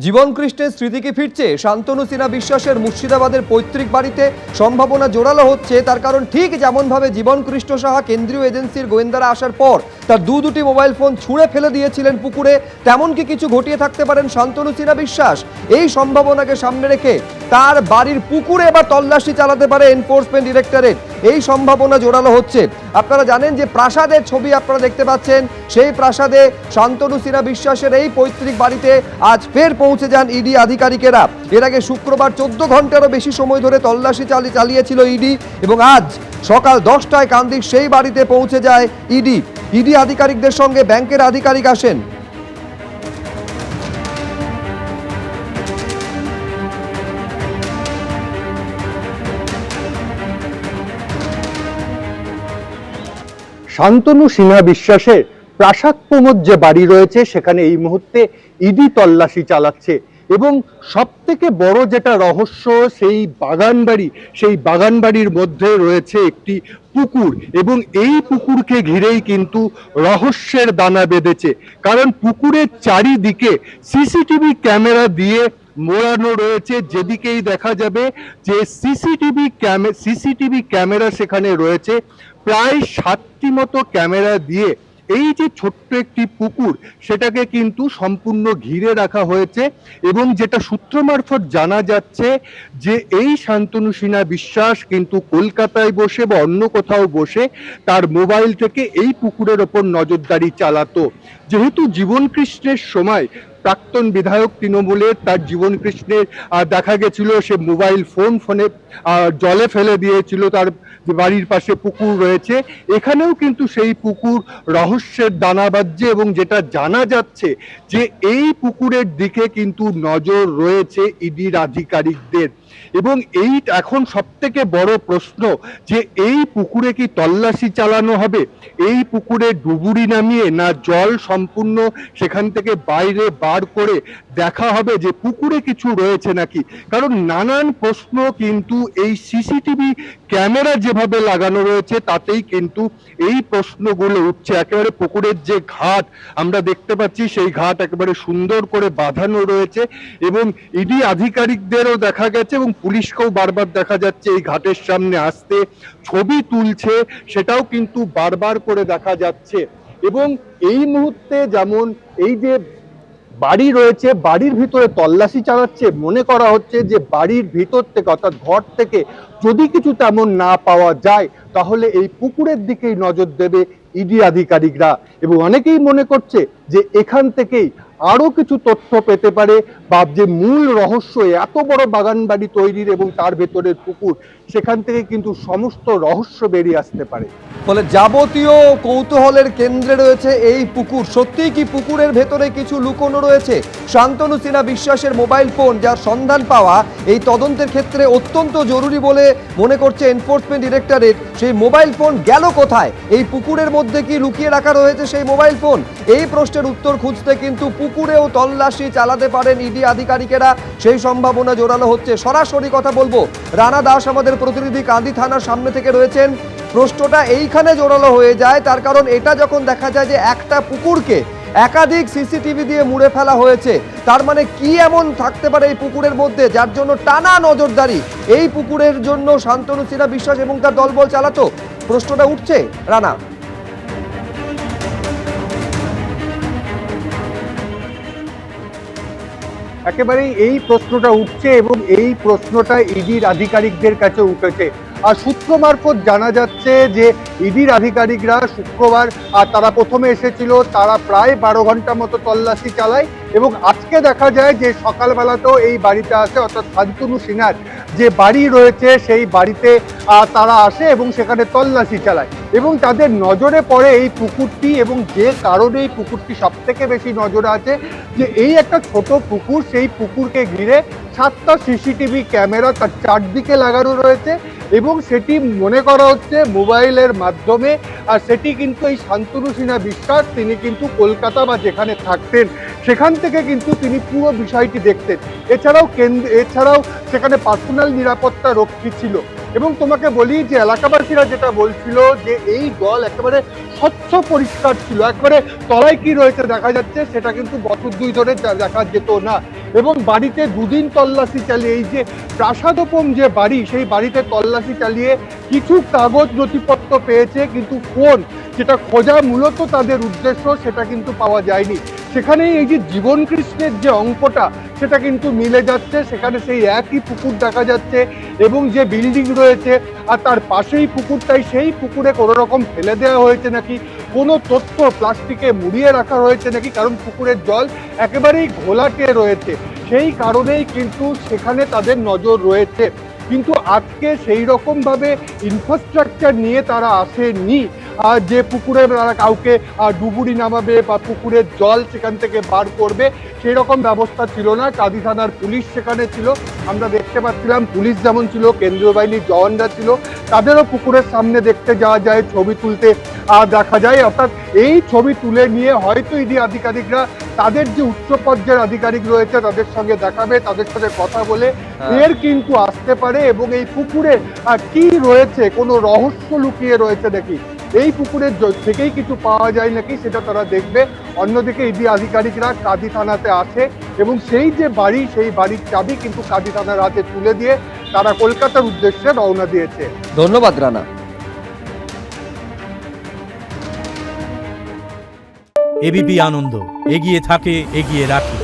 জীবন কৃষ্ণের স্মৃতি কি ফিরছে? শান্তনু সিনহা বিশ্বাসের মুর্শিদাবাদের পৈতৃক বাড়িতে সম্ভাবনা জোরালো হচ্ছে। তার কারণ ঠিক যেমনভাবে জীবন কৃষ্ণ সাহা কেন্দ্রীয় এজেন্সির গোয়েন্দারা আসার পর তার দুটি মোবাইল ফোন ছুঁড়ে ফেলে দিয়েছিলেন পুকুরে, তেমন কি কিছু ঘটিয়ে থাকতে পারেন শান্তনু সিনহা বিশ্বাস? এই সম্ভাবনাকে সামনে রেখে তার বাড়ির পুকুরে এবার তল্লাশি চালাতে পারে এনফোর্সমেন্ট ডিরেক্টরেট, এই সম্ভাবনা জোরালো হচ্ছে। আপনারা জানেন যে প্রাসাদের ছবি আপনারা দেখতে পাচ্ছেন, সেই প্রাসাদে শান্তনু সিনহা বিশ্বাসের এই পৈতৃক বাড়িতে আজ ফের পৌঁছে যান ইডি আধিকারিকেরা। এর আগে শুক্রবার 14 ঘন্টারও বেশি সময় ধরে তল্লাশি চালিয়েছিল ইডি, এবং আজ সকাল 10টায় কান্দির সেই বাড়িতে পৌঁছে যায় ইডি আধিকারিকদের সঙ্গে ব্যাংকের আধিকারিক আসেন। শান্তনু সিনহা বিশ্বাসের প্রাসাদ প্রমোদ যে বাড়ি রয়েছে সেখানে এই মুহূর্তে ইডি তল্লাশি চালাচ্ছে, এবং সব থেকে বড় যেটা রহস্য, সেই বাগান বাড়ির মধ্যে রয়েছে একটি পুকুর, এবং এই পুকুরকে ঘিরেই কিন্তু রহস্যের দানা বেঁধেছে। কারণ পুকুরের চারিদিকে সিসিটিভি ক্যামেরা দিয়ে মোড়ানো রয়েছে, যেদিকেই দেখা যাবে যে সিসিটিভি ক্যামেরা সেখানে রয়েছে। প্রায় 7টি মতো ক্যামেরা দিয়ে এই যে ছোট্ট একটি পুকুর সেটাকে কিন্তু সম্পূর্ণ ঘিরে রাখা হয়েছে, এবং যেটা সূত্র মারফত জানা যাচ্ছে যে এই শান্তনু সিনহা বিশ্বাস কিন্তু কলকাতায় বসে বা অন্য কোথাও বসে তার মোবাইল থেকে এই পুকুরের ওপর নজরদারি চালাতো। যেহেতু জীবন কৃষ্ণের সময় প্রাক্তন বিধায়ক তৃণমূলের, তার জীবন কৃষ্ণের দেখা গেছিল সে মোবাইল ফোনে জলে ফেলে দিয়েছিল, তার বাড়ির পাশে পুকুর রয়েছে, এখানেও কিন্তু সেই পুকুর রহস্যের দানা বাজছে, এবং যেটা জানা যাচ্ছে যে এই পুকুরের দিকে কিন্তু নজর রয়েছে ইডির আধিকারিকদের। এবং এই এখন সব থেকে বড় প্রশ্ন যে এই পুকুরে কি তল্লাশি চালানো হবে, এই পুকুরে ডুবুরি নামিয়ে, না জল সম্পূর্ণ সেখান থেকে বাইরে বার করে দেখা হবে যে পুকুরে কিছু রয়েছে নাকি। কারণ নানান প্রশ্ন কিন্তু এই সিসিটিভি ক্যামেরা যেভাবে লাগানো রয়েছে তাতেই কিন্তু এই প্রশ্নগুলো উঠছে। একেবারে পুকুরের যে ঘাট আমরা দেখতে পাচ্ছি সেই ঘাট একেবারে সুন্দর করে বাঁধানো রয়েছে, এবং ইডি আধিকারিকদেরও দেখা গেছে এবং পুলিশকেও বারবার দেখা যাচ্ছে এই ঘাটের সামনে আসতে, ছবি তুলছে, সেটাও কিন্তু বারবার করে দেখা যাচ্ছে। এবং এই মুহূর্তে যেমন এই যে বাড়ি রয়েছে, বাড়ির ভিতরে তল্লাশি চালাচ্ছে, মনে করা হচ্ছে যে বাড়ির ভিতর থেকে অর্থাৎ ঘর থেকে যদি কিছু তেমন না পাওয়া যায় তাহলে এই পুকুরের দিকেই নজর দেবে ইডি আধিকারিকরা, এবং অনেকেই মনে করছে যে এখান থেকেই আরো কিছু তথ্য পেতে পারে, বা যে মূল রহস্য এত বড় বাগান বাড়ি তৈরির এবং তার ভেতরের পুকুর, সেখান থেকে কিন্তু সমস্ত রহস্য বেরিয়ে আসতে পারে। ফলে যাবতীয় কৌতূহলের কেন্দ্রে রয়েছে এই পুকুর। সত্যিই কি পুকুরের ভেতরে কিছু লুকোনো রয়েছে? শান্তনু সিনহা বিশ্বাসের মোবাইল ফোন, যার সন্ধান পাওয়া এই তদন্তের ক্ষেত্রে অত্যন্ত জরুরি বলে মনে করছে এনফোর্সমেন্ট ডিরেক্টরেট, সেই মোবাইল ফোন গেল কোথায়? এই পুকুরের মধ্যে কি লুকিয়ে রাখা রয়েছে সেই মোবাইল ফোন? এই প্রশ্নের উত্তর খুঁজতে কিন্তু পুকুরেও তল্লাশি চালাতে পারেন ইডি আধিকারিকেরা, সেই সম্ভাবনা জোরালো হচ্ছে। সরাসরি কথা বলবো, রানা দাস আমাদের প্রতিনিধি কান্দি থানার সামনে থেকে রয়েছেন। প্রশ্নটা এইখানে জোরালো হয়ে যায়, তার কারণ এটা যখন দেখা যায় যে একটা পুকুরকে একাধিক সিসিটিভি দিয়ে মুড়ে ফেলা হয়েছে, তার মানে কি এমন থাকতে পারে এই পুকুরের মধ্যে যার জন্য টানা নজরদারি এই পুকুরের জন্য শান্তনু সিনহা বিশ্বাস এবং তার দলবল চালাতো? প্রশ্নটা উঠছে রানা। একেবারেই এই প্রশ্নটা উঠছে, এবং এই প্রশ্নটা ইডির আধিকারিকদের কাছে উঠেছে। আর সূত্র মারফত জানা যাচ্ছে যে ইডির আধিকারিকরা শুক্রবার তারা প্রথমে এসেছিল, তারা প্রায় 12 ঘন্টা মতো তল্লাশি চালায়, এবং আজকে দেখা যায় যে সকালবেলাতেও এই বাড়িতে আসে, অর্থাৎ শান্তনু সিনহার যে বাড়ি রয়েছে সেই বাড়িতে তারা আসে এবং সেখানে তল্লাশি চালায়, এবং তাদের নজরে পড়ে এই পুকুরটি। এবং যে কারণে এই পুকুরটি সব থেকে বেশি নজরে আছে যে এই একটা ছোট পুকুর, সেই পুকুরকে ঘিরে 7টা সিসিটিভি ক্যামেরা তার চারদিকে লাগানো রয়েছে, এবং সেটি মনে করা হচ্ছে মোবাইলের মাধ্যমে। আর সেটি কিন্তু এই শান্তনু সিনহা বিশ্বাস, তিনি কিন্তু কলকাতা বা যেখানে থাকতেন সেখান থেকে কিন্তু তিনি পুরো বিষয়টি দেখতেন। এছাড়াও সেখানে পার্সোনাল নিরাপত্তা রক্ষী ছিল। এবং তোমাকে বলি যে এলাকাবাসীরা যেটা বলছিল যে এই জল একেবারে স্বচ্ছ পরিষ্কার ছিল, একেবারে তলায় কি রয়েছে দেখা যাচ্ছে সেটা কিন্তু বছর 2 ধরে দেখা যেত না। এবং বাড়িতে দুদিন তল্লাশি চালিয়ে, এই যে প্রাসাদোপম যে বাড়ি, সেই বাড়িতে তল্লাশি চালিয়ে কিছু কাগজ নথিপত্র পেয়েছে, কিন্তু ফোন যেটা খোঁজা মূলত তাদের উদ্দেশ্য সেটা কিন্তু পাওয়া যায়নি। সেখানে এই যে জীবন কৃষ্ণের যে অঙ্কটা সেটা কিন্তু মিলে যাচ্ছে, সেখানে সেই একই পুকুর দেখা যাচ্ছে এবং যে বিল্ডিং রয়েছে আর তার পাশেই পুকুরটাই, সেই পুকুরে কোনো রকম ফেলে দেওয়া হয়েছে নাকি, কোনো তথ্য প্লাস্টিকে মুড়িয়ে রাখা হয়েছে নাকি, কারণ পুকুরের জল একেবারেই ঘোলাটে রয়েছে, সেই কারণেই কিন্তু সেখানে তাদের নজর রয়েছে। কিন্তু আজকে সেই রকম ভাবে ইনফ্রাস্ট্রাকচার নিয়ে তারা আসেনি যে পুকুরে তারা কাউকে ডুবুরি নামাবে বা পুকুরের জল সেখান থেকে বার করবে, সেই রকম ব্যবস্থা ছিল না। কাঁদি থানার পুলিশ সেখানে ছিল, আমরা দেখতে পাচ্ছিলাম পুলিশ যেমন ছিল, কেন্দ্রীয় বাহিনীর জওয়ানরা ছিল, তাদেরও পুকুরের সামনে দেখতে যাওয়া যায়, ছবি তুলতে দেখা যায়। অর্থাৎ এই ছবি তুলে নিয়ে হয়তো ইডি আধিকারিকরা তাদের যে উচ্চ পর্যায়ের আধিকারিক রয়েছে তাদের সঙ্গে দেখাবে, তাদের সাথে কথা বলে এর কিন্তু আসতে পারে এবং এই পুকুরে কি রয়েছে, কোনো রহস্য লুকিয়ে রয়েছে নাকি, এই পুকুরের থেকেই কিছু পাওয়া যায় নাকি সেটা তারা দেখবে। অন্যদিকে ইডি আধিকারিকরা কাঁদি থানাতে আছে এবং সেই যে বাড়ি, সেই বাড়ির চাবি কিন্তু কাঁদি থানার হাতে তুলে দিয়ে তারা কলকাতার উদ্দেশ্যে রওনা দিয়েছে। ধন্যবাদ রানা। এবিপি আনন্দ, এগিয়ে থাকে, এগিয়ে রাখে।